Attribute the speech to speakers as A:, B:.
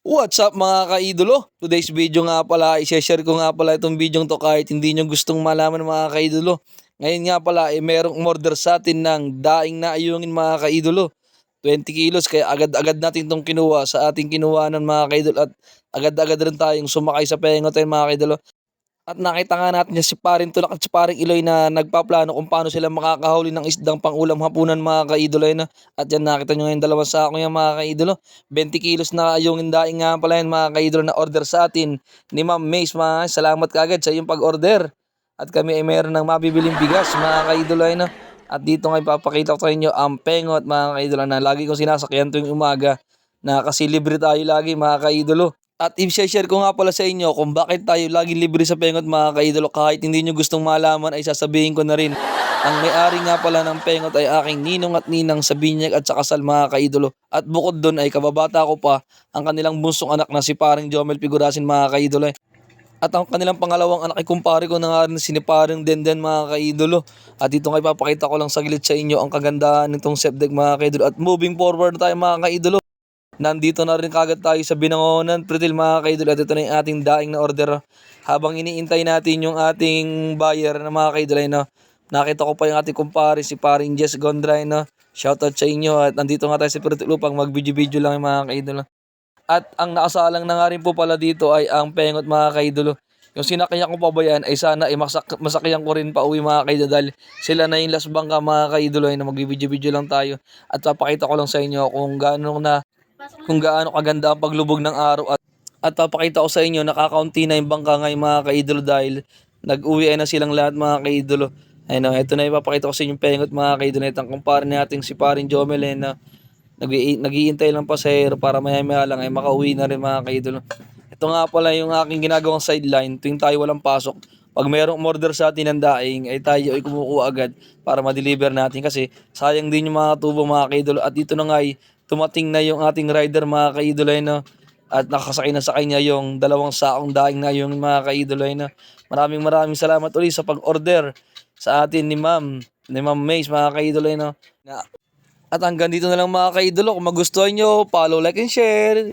A: What's up mga kaidolo? Today's video nga pala, i-share ko nga pala itong video to kahit hindi nyo gustong malaman mga kaidolo. Ngayon nga pala, merong umorder sa atin ng daing na ayungin mga kaidolo. 20 kilos, kaya agad-agad natin itong kinuha sa ating kinuha ng mga kaidolo at agad-agad rin tayong sumakay sa pengot mga kaidolo. At nakita nga natin si paring Tulak at si paring Iloy na nagpaplano kung paano sila makakahuli ng isdang pangulam hapunan mga kaidolo yun. At yan nakita nyo ngayon dalawang sako yan mga kaidolo. 20 kilos na yung daing nga pala yan mga kaidolo na order sa atin ni Ma'am Mace mga salamat kaagad sa iyong pag-order. At kami ay meron ng mabibiling bigas mga kaidolo yun. At dito nga ipapakita ko sa inyo ang pengot mga kaidolo na lagi kong sinasakyan tuwing umaga na kasi libre tayo lagi mga kaidolo. At i-share ko nga pala sa inyo kung bakit tayo laging libre sa pengot mga kaidolo. Kahit hindi nyo gustong malaman ay sasabihin ko na rin. Ang may-ari nga pala ng pengot ay aking ninong at ninang sa Binyag at sa Kasal mga kaidolo. At bukod doon ay kababata ko pa ang kanilang bunsong anak na si paring Jomel Figurasin mga kaidolo. At ang kanilang pangalawang anak ay kumpare ko na nga rin si paring Denden mga kaidolo. At dito nga ipapakita ko lang sa gilid sa inyo ang kagandahan nitong sepdeg mga kaidolo. At moving forward tayo mga kaidolo. Nandito na rin kagad tayo sa Binangonan, Pretil mga kaidol. At ito na yung ating daing na order. Habang iniintay natin yung ating buyer na mga kaidol ay nakita ko pa yung ating kumpare si paring Jess Gondray na shoutout sa inyo. At nandito nga tayo sa Pretil upang mag-video lang yung mga kaidol. At ang nakasalang na nga rin po pala dito ay ang pengot mga kaidol. Yung sinakyan ko pa ba yan ay sana ay masakyan ko rin pa uwi mga kaidol dahil sila na yung last bangka mga kaidol ay na mag-video lang tayo. At papakita ko lang sa inyo kung gaano kaganda ang paglubog ng araw at papakita ko sa inyo nakakaunti na yung bangka ngayon mga kaidolo dahil nag-uwi na silang lahat mga kaidolo. Ayun, ito na ipapakita ko sa inyo pengot mga kaidolo. Itang kumpare natin si paring Jomel na nag-iintay lang pasahero para maya-maya lang ay makauwi na rin mga kaidolo. Ito nga pala yung aking ginagawang sideline tuwing tayo walang pasok. Pag mayroong order sa atin ng daing ay tayo ay kumukuha agad para ma-deliver natin kasi sayang din yung mga tubo mga kaidolo. At dito na nga ay tumating na yung ating rider mga kaidolo no? At nakasakay na sa kanya yung 2 sakong daing na yung mga kaidolo no? Maraming salamat ulit sa pag-order sa atin ni Ma'am Mace mga kaidolo no? At hanggang dito na lang mga kaidolo. Kung magustuhan nyo, follow, like, and share.